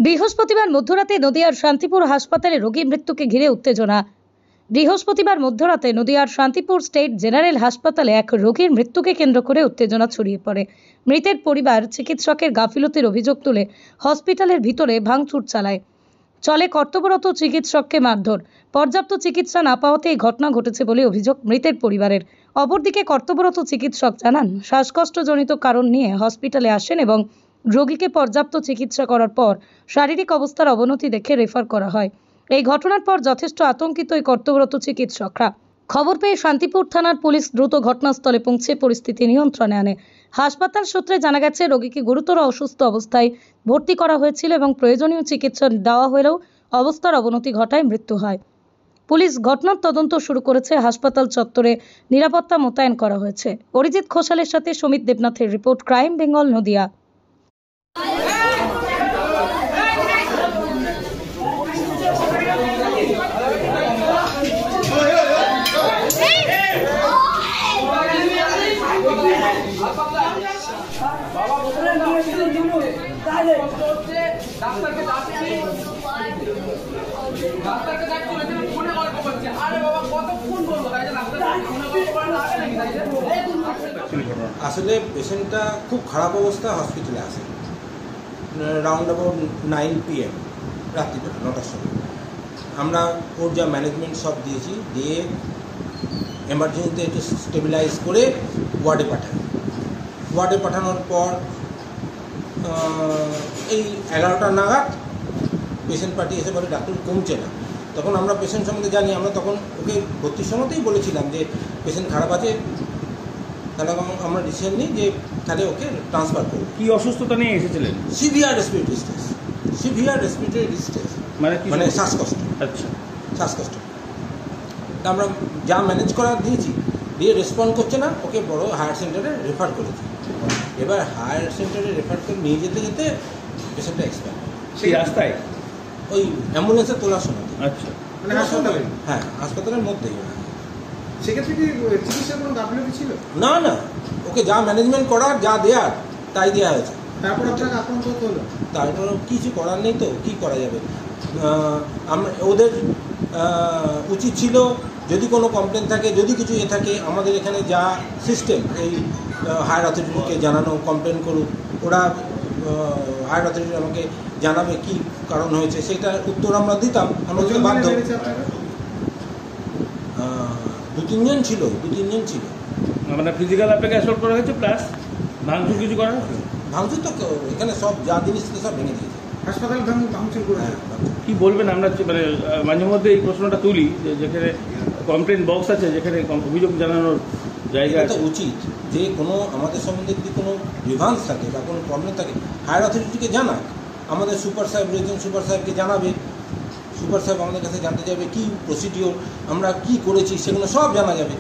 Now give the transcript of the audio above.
বৃহস্পতিবার মধ্যরাতে নদিয়ার শান্তিপুর হাসপাতালে রোগী মৃত্যুকে ঘিরে উত্তেজনা। বৃহস্পতিবার মধ্যরাতে নদিয়ার শান্তিপুর স্টেট জেনারেল হাসপাতালে এক রোগীর মৃত্যুকে কেন্দ্র করে উত্তেজনা ছড়িয়ে পড়ে। মৃতের পরিবার চিকিৎসকের গাফিলতির অভিযোগ তুলে হসপিটালের ভিতরে ভাঙচুর চালায়। চলে কর্তব্যরত চিকিৎসককে মারধর। পর্যাপ্ত চিকিৎসা না পাওয়াতে এই ঘটনা ঘটেছে বলে অভিযোগ মৃতের পরিবারের। অপরদিকে কর্তব্যরত চিকিৎসক জানান, শ্বাসকষ্টজনিত কারণ নিয়ে হসপিটালে আসেন এবং রোগীকে পর্যাপ্ত চিকিৎসা করার পর শারীরিক অবস্থার অবনতি দেখে রেফার করা হয়। এই ঘটনার পর যথেষ্ট আতঙ্কিত এই কর্তব্যরত চিকিৎসকরা। খবর পেয়ে শান্তিপুর থানার পুলিশ দ্রুত ঘটনাস্থলে পৌঁছে পরিস্থিতি নিয়ন্ত্রণে আনে। হাসপাতাল সূত্রে জানা গেছে, রোগীকে গুরুতর অসুস্থ অবস্থায় ভর্তি করা হয়েছিল এবং প্রয়োজনীয় চিকিৎসা দেওয়া হলেও অবস্থার অবনতি ঘটায় মৃত্যু হয়। পুলিশ ঘটনার তদন্ত শুরু করেছে। হাসপাতাল চত্বরে নিরাপত্তা মোতায়েন করা হয়েছে। অরিজিৎ ঘোষালের সাথে সমিত দেবনাথের রিপোর্ট, ক্রাইম বেঙ্গল, নদিয়া। আসলে পেশেন্টটা খুব খারাপ অবস্থা হসপিটালে আসে রাউন্ড অ্যাবাউট 9 PM রাত্রি 9টার সময়। আমরা ওর যা ম্যানেজমেন্ট সব দিয়েছি, দিয়ে এমার্জেন্সিতে একটু স্টেবিলাইজ করে ওয়ার্ডে পাঠাই। ওয়ার্ডে পাঠানোর পর এই 11টা নাগাদ পেশেন্ট পার্টি এসে বলে ডাক্তার কমছে না। তখন আমরা পেশেন্ট সম্বন্ধে জানি, আমরা তখন ওকে ভর্তির সময়তেই বলেছিলাম যে পেশেন্ট খারাপ আছে, তাহলে আমরা ডিসিশন নিই যে তাহলে ওকে ট্রান্সফার করব। কি অসুস্থতা নিয়ে এসেছিলেন? সিভিয়ার রেসপিরেটরি ডিস্ট্রেস, মানে শ্বাসকষ্ট। আচ্ছা, শ্বাসকষ্ট। তা আমরা যা ম্যানেজ করার দিয়েছি, দিয়ে রেসপন্ড করছে না, ওকে বড় হায়ার সেন্টারে রেফার করেছি। এবার হায়ার সেন্টারে রেফার করে নিয়ে যেতে যেতে পেশেন্টটা এক্সপায়ার। সেই রাস্তায় ওই অ্যাম্বুলেন্সে তোলার সময়। আচ্ছা, মানে হাসপাতালে? হ্যাঁ, হাসপাতালের মধ্যেই। সেক্ষেত্রে কি চিকিৎসার কোনো গাফিলতি ছিল? না না, ওকে যা ম্যানেজমেন্ট করার, যা দেওয়ার তাই দেওয়া হয়েছে। তারপর আপনাকে আক্রান্ত হলো? তারপর কিছু করার নেই, তো কী করা যাবে। আমরা ওদের উচিত ছিল যদি কোনো কমপ্লেন থাকে, যদি কিছু থাকে, আমাদের এখানে যা সিস্টেম, এই হায়ার অথরিটিকে জানানো, কমপ্লেন করুক, ওরা হায়ার অথরিটি আমাকে জানাবে কি কারণ হয়েছে, সেটার উত্তর আমরা দিতাম। আমরা বাধ্য। 2-3 জন ছিল। মানে ফিজিক্যাল আপনাকে অ্যাসল্ট করা হয়েছে, প্লাস ভাঙচুর কিছু করা হয়েছে? ভাঙচুর তো এখানে সব যা জিনিস ছিল সব ভেঙে দিয়েছে হাসপাতাল, ভাঙচুর করে। কি বলবেন? আমরা মানে মাঝে মধ্যে এই প্রশ্নটা তুলি যে যেখানে কমপ্লেন বক্স আছে, যেখানে অভিযোগ জানানোর জায়গা আছে, উচিত যে কোনো আমাদের সম্বন্ধে যদি কোনো রিভান্স থাকে বা কোনো প্রবলেম থাকে, হায়ার অথরিটিকে জানাক। আমাদের সুপার সাহেব, রিজন সুপার সাহেবকে জানাবে। সুপার সাহেব আমাদের কাছে জানতে যাবে কি প্রসিডিওর, আমরা কি করেছি, সেগুলো সব জানা যাবে।